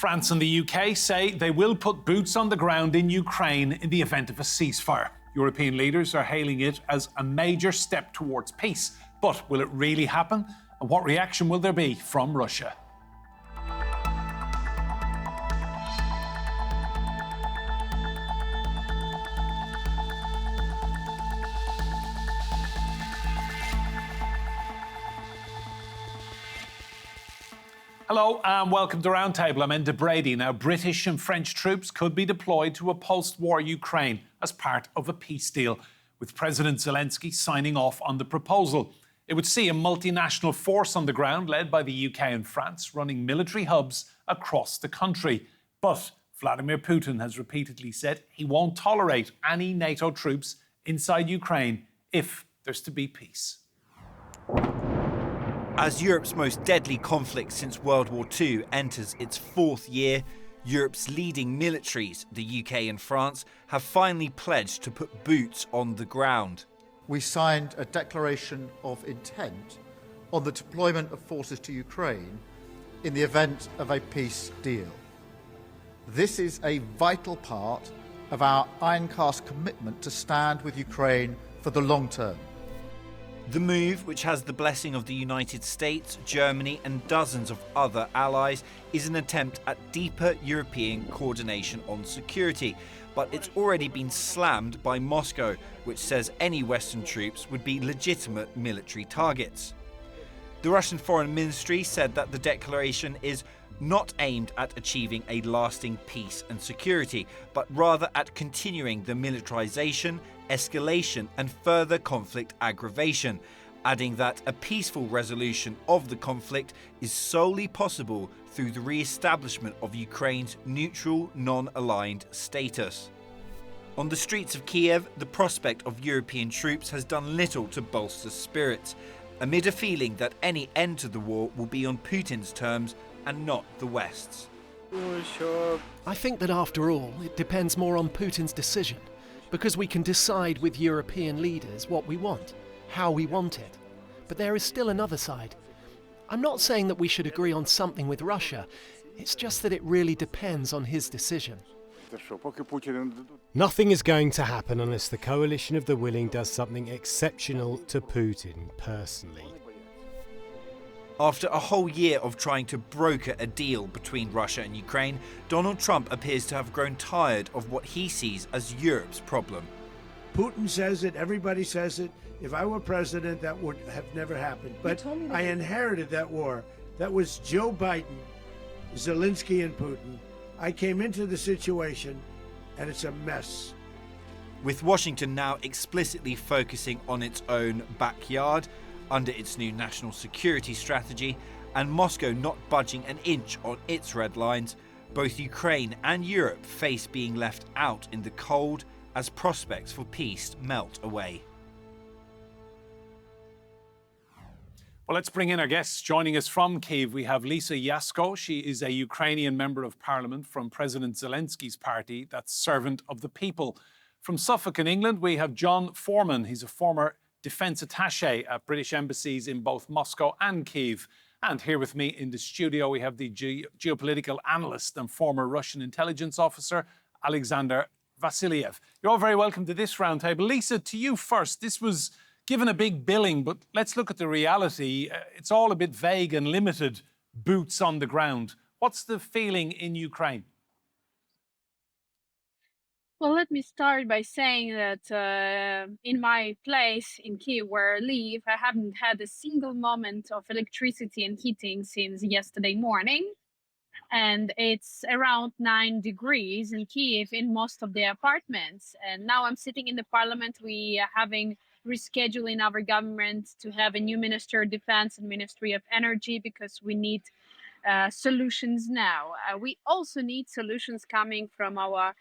France and the UK say they will put boots on the ground in Ukraine in the event of a ceasefire. European leaders are hailing it as a major step towards peace. But will it really happen? And what reaction will there be from Russia? Hello and welcome to Roundtable. I'm Enda Brady. Now, British and French troops could be deployed to a post-war Ukraine as part of a peace deal, with President Zelensky signing off on the proposal. It would see a multinational force on the ground led by the UK and France running military hubs across the country. But Vladimir Putin has repeatedly said he won't tolerate any NATO troops inside Ukraine if there's to be peace. As Europe's most deadly conflict since World War II enters its fourth year, Europe's leading militaries, the UK and France, have finally pledged to put boots on the ground. We signed a declaration of intent on the deployment of forces to Ukraine in the event of a peace deal. This is a vital part of our ironcast commitment to stand with Ukraine for the long term. The move, which has the blessing of the United States, Germany and dozens of other allies, is an attempt at deeper European coordination on security. But it's already been slammed by Moscow, which says any Western troops would be legitimate military targets. The Russian Foreign Ministry said that the declaration is not aimed at achieving a lasting peace and security, but rather at continuing the militarization, escalation and further conflict aggravation, adding that a peaceful resolution of the conflict is solely possible through the re-establishment of Ukraine's neutral, non-aligned status. On the streets of Kiev, the prospect of European troops has done little to bolster spirits, amid a feeling that any end to the war will be on Putin's terms and not the West's. I think that after all, it depends more on Putin's decision, because we can decide with European leaders what we want, how we want it. But there is still another side. I'm not saying that we should agree on something with Russia, it's just that it really depends on his decision. Nothing is going to happen unless the coalition of the willing does something exceptional to Putin personally. After a whole year of trying to broker a deal between Russia and Ukraine, Donald Trump appears to have grown tired of what he sees as Europe's problem. Putin says it, everybody says it. If I were president, that would have never happened. But I inherited that war. That was Joe Biden, Zelensky and Putin. I came into the situation and it's a mess. With Washington now explicitly focusing on its own backyard under its new national security strategy, and Moscow not budging an inch on its red lines, both Ukraine and Europe face being left out in the cold as prospects for peace melt away. Well, let's bring in our guests. Joining us from Kiev, we have Lisa Yasko. She is a Ukrainian member of parliament from President Zelensky's party, that's Servant of the People. From Suffolk in England, we have John Foreman. He's a former defence attaché at British embassies in both Moscow and Kiev. And here with me in the studio, we have the geopolitical analyst and former Russian intelligence officer, Alexander Vassiliev. You're all very welcome to this roundtable. Lisa, to you first. This was given a big billing, but let's look at the reality. It's all a bit vague and limited, boots on the ground. What's the feeling in Ukraine? Well, let me start by saying that in my place in Kiev, where I live, I haven't had a single moment of electricity and heating since yesterday morning. And it's around 9 degrees in Kiev in most of the apartments. And now I'm sitting in the parliament. We are having rescheduling our government to have a new Minister of Defense and Ministry of Energy because we need solutions now. We also need solutions coming from our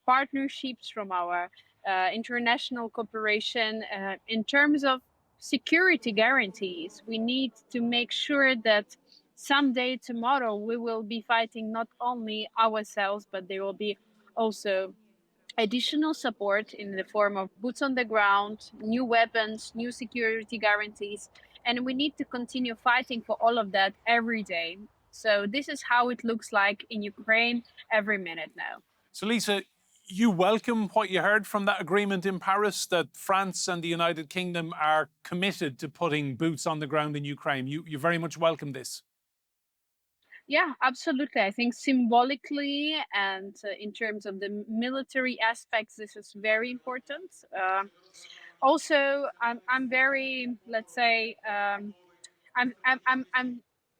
partnerships, from our international cooperation. In terms of security guarantees, we need to make sure that someday tomorrow we will be fighting not only ourselves, but there will be also additional support in the form of boots on the ground, new weapons, new security guarantees, and we need to continue fighting for all of that every day. So this is how it looks like in Ukraine every minute now. So, Lisa, you welcome what you heard from that agreement in Paris, that France and the United Kingdom are committed to putting boots on the ground in Ukraine. You very much welcome this. Yeah, absolutely. I think symbolically and in terms of the military aspects, this is very important. Also, I'm very, let's say, I'm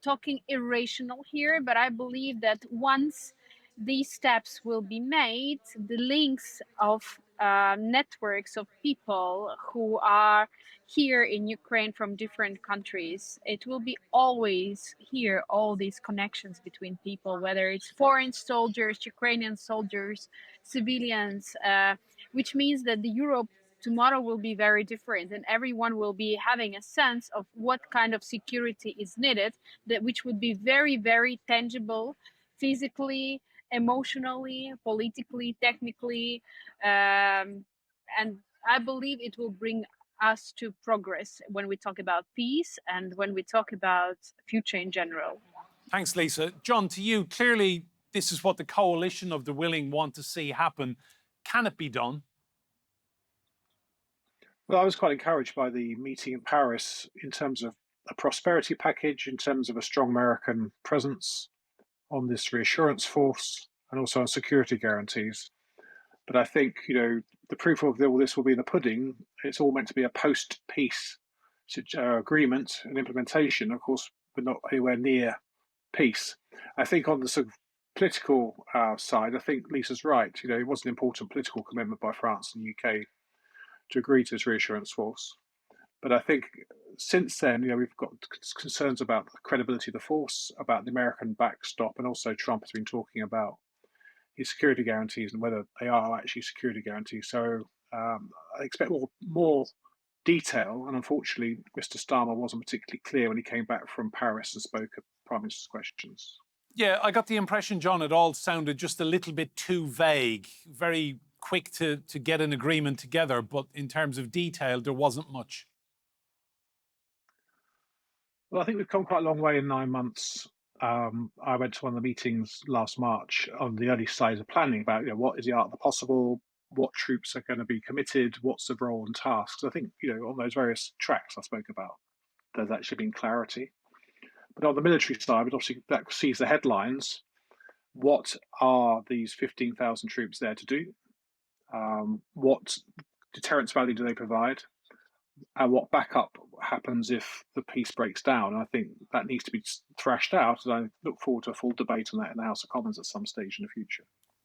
talking irrational here, but I believe that once these steps will be made, the links of networks of people who are here in Ukraine from different countries, it will be always here, all these connections between people, whether it's foreign soldiers, Ukrainian soldiers, civilians, which means that the Europe tomorrow will be very different, and everyone will be having a sense of what kind of security is needed, that which would be very, very tangible, physically, emotionally, politically, technically, and I believe it will bring us to progress when we talk about peace and when we talk about future in general. Thanks, Lisa. John, to you, clearly this is what the coalition of the willing want to see happen. Can it be done? Well, I was quite encouraged by the meeting in Paris in terms of a prosperity package, in terms of a strong American presence on this reassurance force, and also on security guarantees. But I think, the proof of all this will be in the pudding. It's all meant to be a post-peace agreement and implementation. Of course, we're not anywhere near peace. I think on the sort of political side, I think Lisa's right. It was an important political commitment by France and the UK to agree to this reassurance force. But I think since then, we've got concerns about the credibility of the force, about the American backstop, and also Trump has been talking about his security guarantees and whether they are actually security guarantees. So I expect more detail, and unfortunately, Mr. Starmer wasn't particularly clear when he came back from Paris and spoke at Prime Minister's questions. Yeah, I got the impression, John, it all sounded just a little bit too vague, very quick to get an agreement together, but in terms of detail, there wasn't much. Well, I think we've come quite a long way in 9 months. I went to one of the meetings last March on the early stage of planning about what is the art of the possible, what troops are going to be committed, what's the role and tasks. I think on those various tracks I spoke about, there's actually been clarity. But on the military side, obviously that sees the headlines. What are these 15,000 troops there to do? What deterrence value do they provide? And what backup happens if the peace breaks down? And I think that needs to be thrashed out, and I look forward to a full debate on that in the House of Commons at some stage in the future.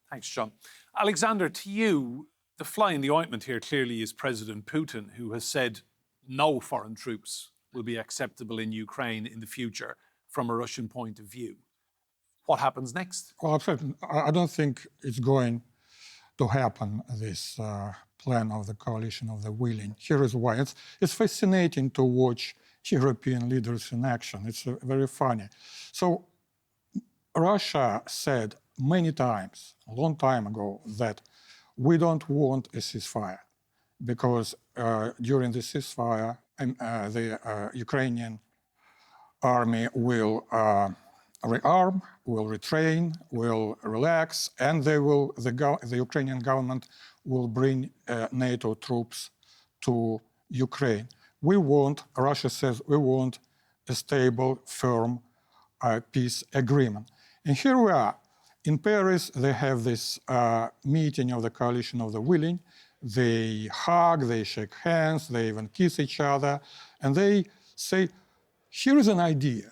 Thanks, John. Alexander, to you, the fly in the ointment here clearly is President Putin, who has said no foreign troops will be acceptable in Ukraine in the future from a Russian point of view. What happens next? Well, I don't think it's going to happen, this plan of the coalition of the willing. Here is why. It's fascinating to watch European leaders in action. It's very funny. So Russia said many times, a long time ago, that we don't want a ceasefire because during the ceasefire, the Ukrainian army will rearm, will retrain, will relax, and the Ukrainian government will bring NATO troops to Ukraine. Russia says, we want a stable, firm peace agreement. And here we are. In Paris, they have this meeting of the coalition of the willing. They hug, they shake hands, they even kiss each other, and they say, here is an idea.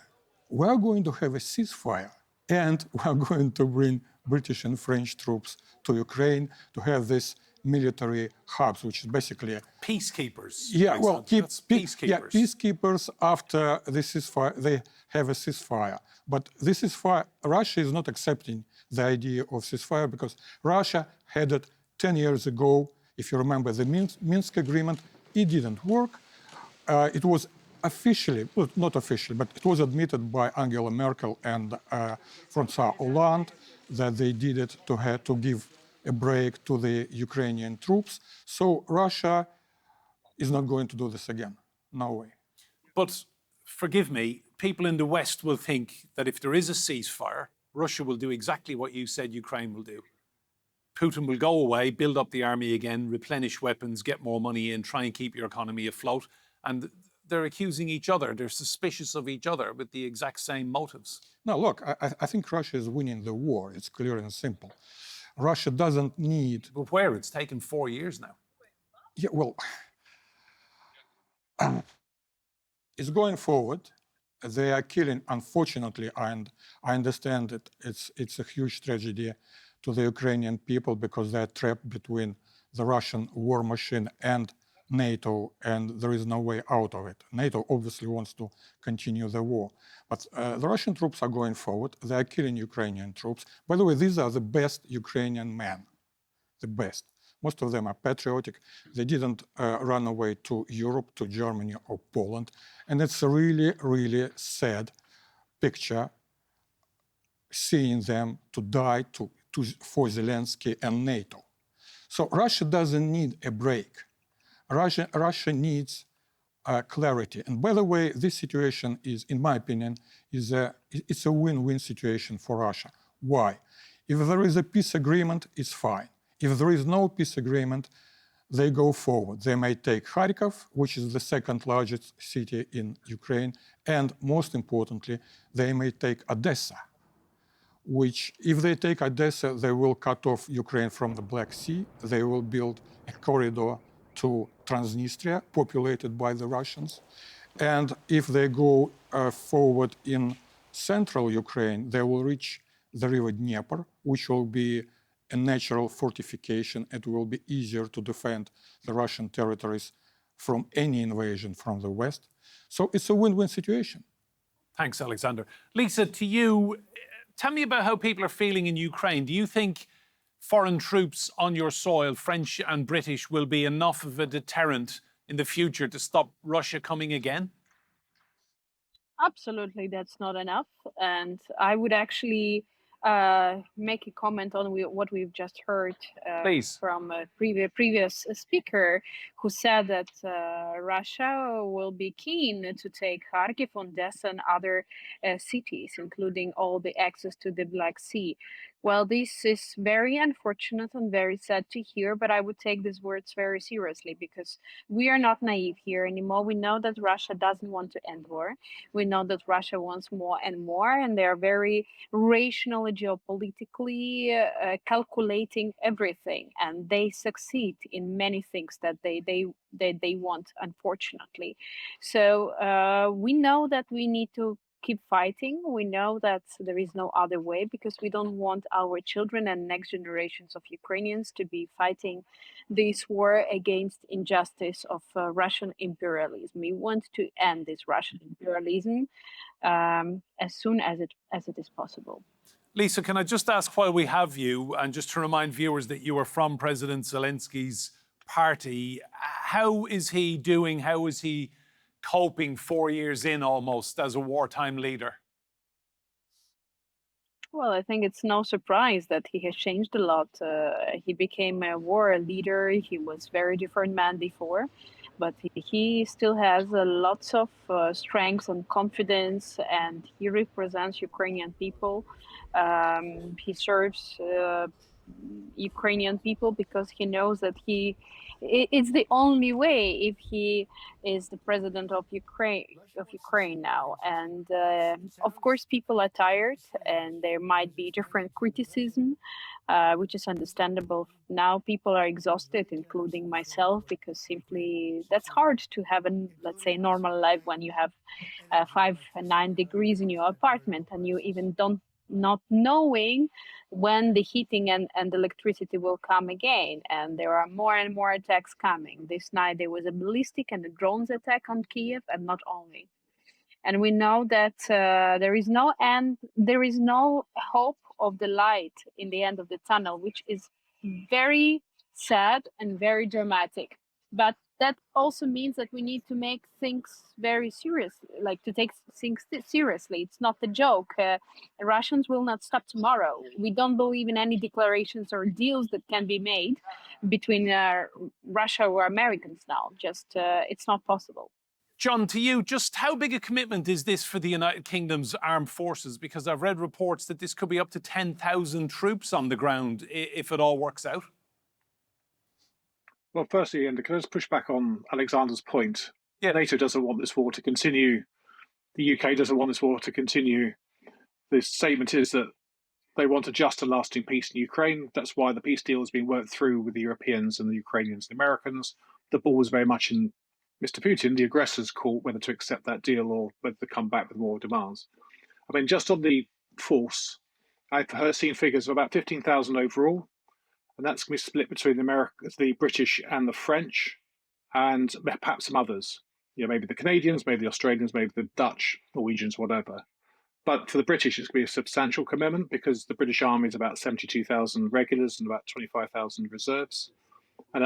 We are going to have a ceasefire, and we are going to bring British and French troops to Ukraine to have this military hubs, which is basically peacekeepers. Yeah, well, peacekeepers. Yeah, peacekeepers after the ceasefire. They have a ceasefire, but this ceasefire, Russia is not accepting the idea of ceasefire because Russia had it 10 years ago. If you remember the Minsk agreement, it didn't work. It was officially, well, not officially, but it was admitted by Angela Merkel and François Hollande that they did it to give a break to the Ukrainian troops. So Russia is not going to do this again. No way. But forgive me, people in the West will think that if there is a ceasefire, Russia will do exactly what you said Ukraine will do. Putin will go away, build up the army again, replenish weapons, get more money in, try and keep your economy afloat. And they're accusing each other. They're suspicious of each other with the exact same motives. No, look, I think Russia is winning the war. It's clear and simple. Russia doesn't need... But where? It's taken 4 years now. Yeah, well, it's going forward. They are killing, unfortunately, and I understand that it's a huge tragedy to the Ukrainian people because they're trapped between the Russian war machine and NATO, and there is no way out of it. NATO obviously wants to continue the war. But the Russian troops are going forward. They are killing Ukrainian troops. By the way, these are the best Ukrainian men, the best. Most of them are patriotic. They didn't run away to Europe, to Germany or Poland. And it's a really, really sad picture seeing them to die for Zelensky and NATO. So Russia doesn't need a break. Russia needs clarity. And by the way, this situation is, in my opinion, it's a win-win situation for Russia. Why? If there is a peace agreement, it's fine. If there is no peace agreement, they go forward. They may take Kharkov, which is the second largest city in Ukraine, and most importantly, they may take Odessa, which, if they take Odessa, they will cut off Ukraine from the Black Sea. They will build a corridor to Transnistria, populated by the Russians. And if they go forward in central Ukraine, they will reach the river Dnieper, which will be a natural fortification. It will be easier to defend the Russian territories from any invasion from the West. So it's a win-win situation. Thanks, Alexander. Lisa, to you, tell me about how people are feeling in Ukraine. Do you think foreign troops on your soil, French and British, will be enough of a deterrent in the future to stop Russia coming again? Absolutely, that's not enough. And I would actually make a comment on what we've just heard from a previous speaker who said that Russia will be keen to take Kharkiv, Odessa, and other cities, including all the access to the Black Sea. Well, this is very unfortunate and very sad to hear, but I would take these words very seriously because we are not naive here anymore. We know that Russia doesn't want to end war. We know that Russia wants more and more, and they are very rationally, geopolitically calculating everything, and they succeed in many things that they want, unfortunately. So we know that we need to keep fighting. We know that there is no other way because we don't want our children and next generations of Ukrainians to be fighting this war against injustice of Russian imperialism. We want to end this Russian imperialism as soon as it is possible. Lisa, can I just ask while we have you, and just to remind viewers that you are from President Zelensky's party, how is he doing? How is he coping 4 years in almost as a wartime leader? Well, I think it's no surprise that he has changed a lot. He became a war leader. He was a very different man before, but he still has lots of strength and confidence, and he represents Ukrainian people. He serves Ukrainian people because he knows that it's the only way if he is the president of Ukraine now. And of course, people are tired, and there might be different criticism, which is understandable. Now people are exhausted, including myself, because simply that's hard to have let's say, normal life when you have 5 and 9 degrees in your apartment, and you even not knowing when the heating and electricity will come again. And there are more and more attacks coming. This night there was a ballistic and a drones attack on Kiev, and not only. And we know that there is no end, there is no hope of the light in the end of the tunnel, which is very sad and very dramatic. But that also means that we need to make things very serious, like to take things seriously. It's not a joke. Russians will not stop tomorrow. We don't believe in any declarations or deals that can be made between Russia or Americans now. Just it's not possible. John, to you, just how big a commitment is this for the United Kingdom's armed forces? Because I've read reports that this could be up to 10,000 troops on the ground if it all works out. Well, firstly, Enda, can I just push back on Alexander's point? Yeah. NATO doesn't want this war to continue. The UK doesn't want this war to continue. The statement is that they want a just and lasting peace in Ukraine. That's why the peace deal has been worked through with the Europeans and the Ukrainians and the Americans. The ball was very much in Mr. Putin, the aggressor's court, whether to accept that deal or whether to come back with more demands. I mean, just on the force, I've seen figures of about 15,000 overall, and that's going to be split between the British and the French, and perhaps some others. You know, maybe the Canadians, maybe the Australians, maybe the Dutch, Norwegians, whatever. But for the British, it's going to be a substantial commitment because the British Army is about 72,000 regulars and about 25,000 reserves. And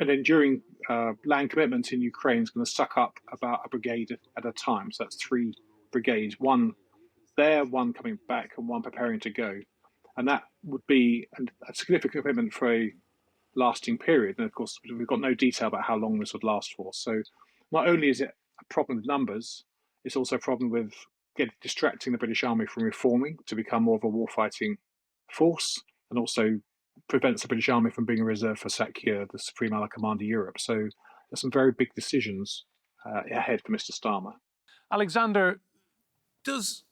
enduring land commitment in Ukraine is going to suck up about a brigade at a time. So that's 3 brigades, one there, one coming back, and one preparing to go. And that would be a significant commitment for a lasting period. And of course, we've got no detail about how long this would last for. So not only is it a problem with numbers, it's also a problem with distracting the British Army from reforming to become more of a warfighting force, and also prevents the British Army from being a reserve for SACEUR, the Supreme Allied Command of Europe. So there's some very big decisions ahead for Mr. Starmer. Alexander, does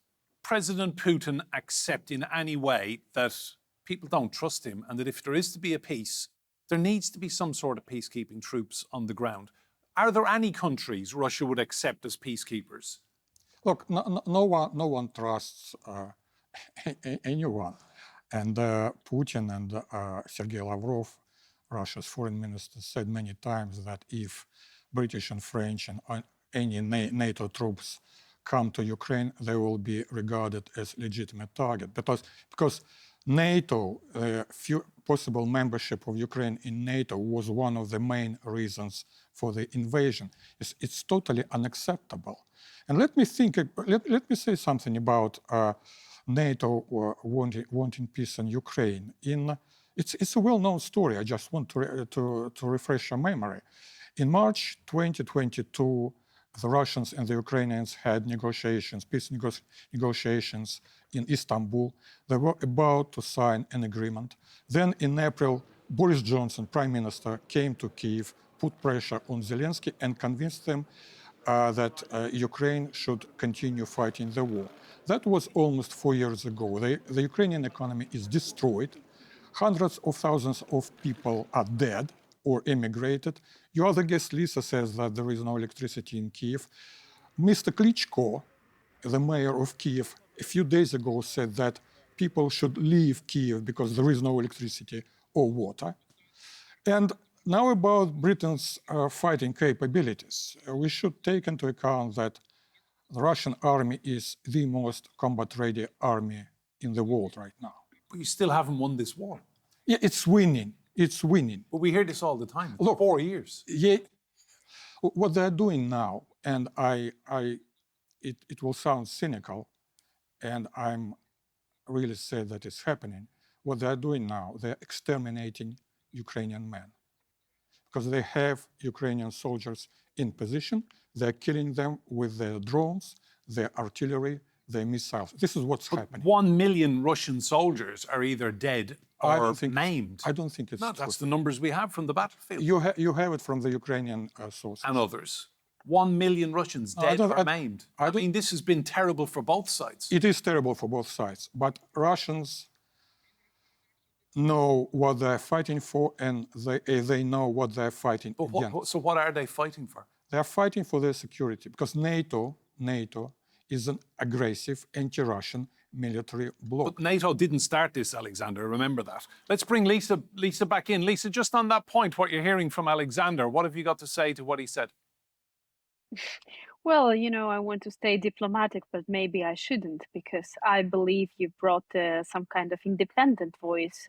President Putin accept in any way that people don't trust him and that if there is to be a peace, there needs to be some sort of peacekeeping troops on the ground? Are there any countries Russia would accept as peacekeepers? Look, no one trusts anyone. And Putin and Sergei Lavrov, Russia's foreign minister, said many times that if British and French and any NATO troops come to Ukraine, they will be regarded as legitimate target. Because NATO, possible membership of Ukraine in NATO was one of the main reasons for the invasion. It's totally unacceptable. And let me say something about NATO wanting peace in Ukraine. It's a well-known story. I just want to refresh your memory. In March 2022, the Russians and the Ukrainians had peace negotiations in Istanbul. They were about to sign an agreement. Then in April, Boris Johnson, Prime Minister, came to Kiev, put pressure on Zelensky and convinced them that Ukraine should continue fighting the war. That was almost 4 years ago. The Ukrainian economy is destroyed. Hundreds of thousands of people are dead or emigrated. Your other guest, Lisa, says that there is no electricity in Kiev. Mr. Klitschko, the mayor of Kiev, a few days ago said that people should leave Kiev because there is no electricity or water. And now about Britain's fighting capabilities. We should take into account that the Russian army is the most combat-ready army in the world right now. But you still haven't won this war. Yeah, it's winning. It's winning. But we hear this all the time. Look, 4 years. Yeah, what they're doing now, and it will sound cynical, and I'm really sad that it's happening. What they're doing now, they're exterminating Ukrainian men. Because they have Ukrainian soldiers in position, they're killing them with their drones, their artillery, their missiles. This is what's happening. 1 million Russian soldiers are either dead or maimed. I don't think it's No, true. that's the numbers we have from the battlefield. You have it from the Ukrainian sources. And others. 1 million Russians dead or maimed. I mean, this has been terrible for both sides. It is terrible for both sides. But Russians know what they're fighting for, and they know what they're fighting against. So what are they fighting for? They're fighting for their security, because NATO is an aggressive anti-Russian military bloc. But NATO didn't start this, Alexander, remember that. Let's bring Lisa back in. Lisa, just on that point, what you're hearing from Alexander, what have you got to say to what he said? Well, I want to stay diplomatic, but maybe I shouldn't because I believe you brought some kind of independent voice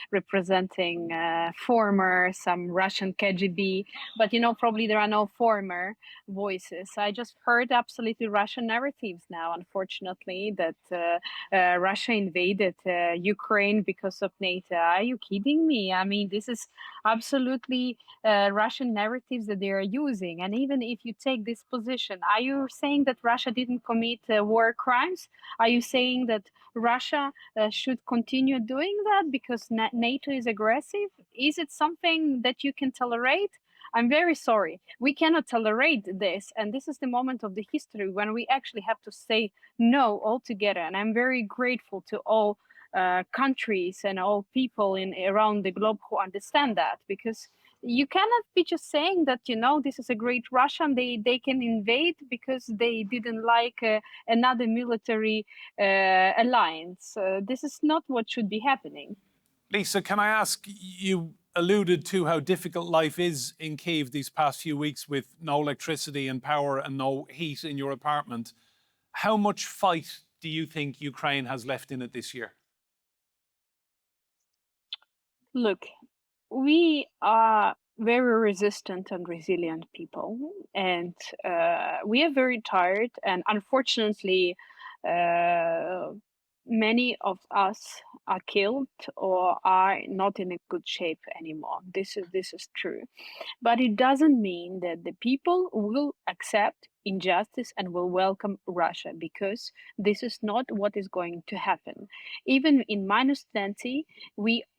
representing former, some Russian KGB. But, probably there are no former voices. I just heard absolutely Russian narratives now, unfortunately, that Russia invaded Ukraine because of NATO. Are you kidding me? I mean, this is absolutely Russian narratives that they are using. And even if you take this position, are you saying that Russia didn't commit war crimes? Are you saying that Russia should continue doing that because NATO is aggressive? Is it something that you can tolerate? I'm very sorry. We cannot tolerate this. And this is the moment of the history when we actually have to say no altogether. And I'm very grateful to all countries and all people around the globe who understand that, because you cannot be just saying that this is a great Russia and they can invade because they didn't like another military alliance. This is not what should be happening. Lisa, can I ask, you alluded to how difficult life is in Kiev these past few weeks with no electricity and power and no heat in your apartment. How much fight do you think Ukraine has left in it this year? Look, we are very resistant and resilient people, and we are very tired. And unfortunately, many of us are killed or are not in a good shape anymore. This is true, but it doesn't mean that the people will accept injustice and will welcome Russia, because this is not what is going to happen. Even in -20,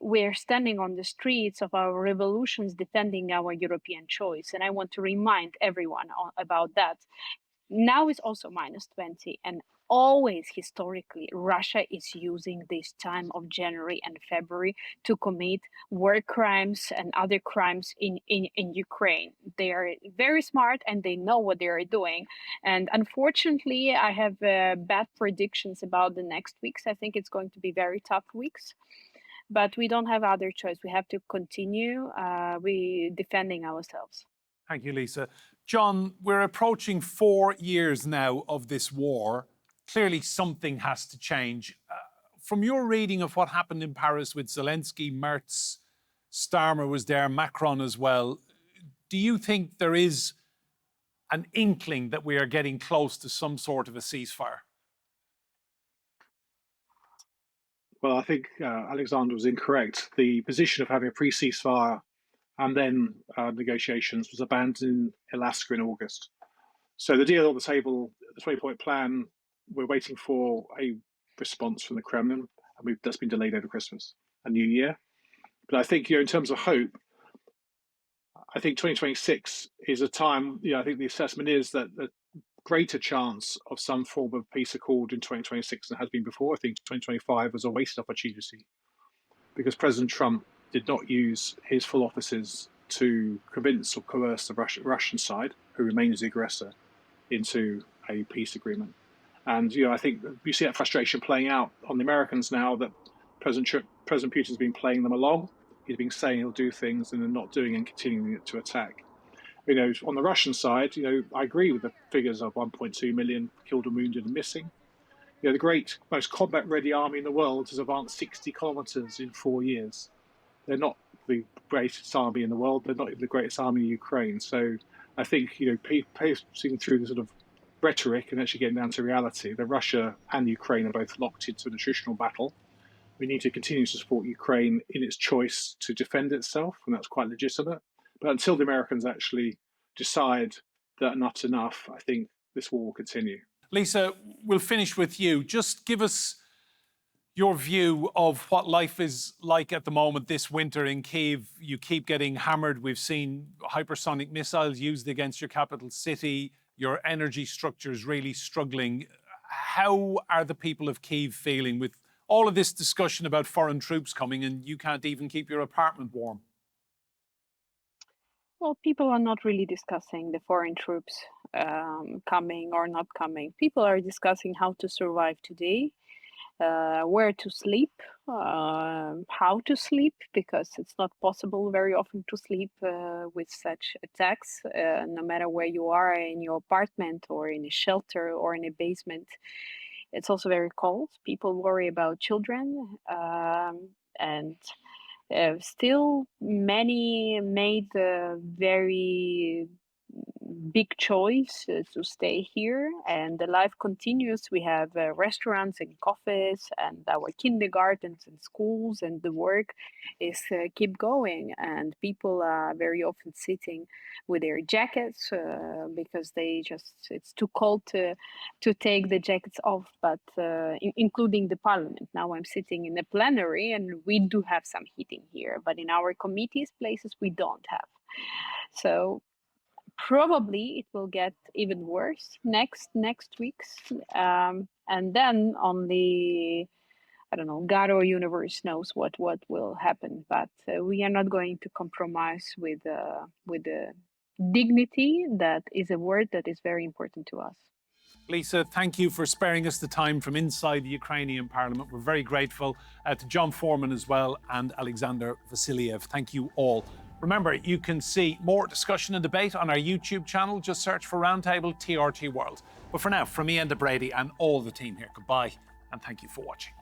we're standing on the streets of our revolutions defending our European choice. And I want to remind everyone about that. Now it's also -20, and always historically Russia is using this time of January and February to commit war crimes and other crimes in Ukraine. They are very smart and they know what they are doing. And unfortunately, I have bad predictions about the next weeks. I think it's going to be very tough weeks, but we don't have other choice. We have to continue defending ourselves. Thank you, Lisa. John, we're approaching 4 years now of this war. Clearly, something has to change. From your reading of what happened in Paris with Zelensky, Merz, Starmer was there, Macron as well, do you think there is an inkling that we are getting close to some sort of a ceasefire? Well, I think Alexander was incorrect. The position of having a pre-ceasefire and then negotiations was abandoned in Alaska in August. So the deal on the table, the 20-point plan, we're waiting for a response from the Kremlin, and that's been delayed over Christmas and New Year. But I think, in terms of hope, I think 2026 is a time, I think the assessment is that the greater chance of some form of peace accord in 2026 than has been before. I think 2025 was a wasted opportunity because President Trump did not use his full offices to convince or coerce the Russian side, who remains the aggressor, into a peace agreement. And I think you see that frustration playing out on the Americans now that President Putin's been playing them along. He's been saying he'll do things and then not doing and continuing to attack. On the Russian side, I agree with the figures of 1.2 million killed and wounded and missing. The great, most combat-ready army in the world has advanced 60 kilometers in 4 years. They're not the greatest army in the world. They're not even the greatest army in Ukraine. So I think, passing through the sort of rhetoric and actually getting down to reality, that Russia and Ukraine are both locked into an attritional battle. We need to continue to support Ukraine in its choice to defend itself, and that's quite legitimate. But until the Americans actually decide that enough's enough, I think this war will continue. Lisa, we'll finish with you. Just give us your view of what life is like at the moment this winter in Kiev. You keep getting hammered. We've seen hypersonic missiles used against your capital city. Your energy structure is really struggling. How are the people of Kiev feeling with all of this discussion about foreign troops coming and you can't even keep your apartment warm? Well, people are not really discussing the foreign troops coming or not coming. People are discussing how to survive today. where to sleep, how to sleep, because it's not possible very often to sleep with such attacks, no matter where you are, in your apartment or in a shelter or in a basement. It's also very cold. People worry about children, and still many made a very big choice to stay here, and the life continues. We have restaurants and cafes and our kindergartens and schools, and the work is keep going, and people are very often sitting with their jackets because it's too cold to take the jackets off, but including the parliament. Now I'm sitting in the plenary and we do have some heating here, but in our committees places we don't have. So probably it will get even worse next weeks, and then on the, I don't know, God or universe knows what will happen. But we are not going to compromise with the dignity that is a word that is very important to us. Lisa, thank you for sparing us the time from inside the Ukrainian parliament. We're very grateful to John Foreman as well and Alexander Vassiliev. Thank you all. Remember, you can see more discussion and debate on our YouTube channel. Just search for Roundtable TRT World. But for now, from me, Enda Brady, and all the team here, goodbye and thank you for watching.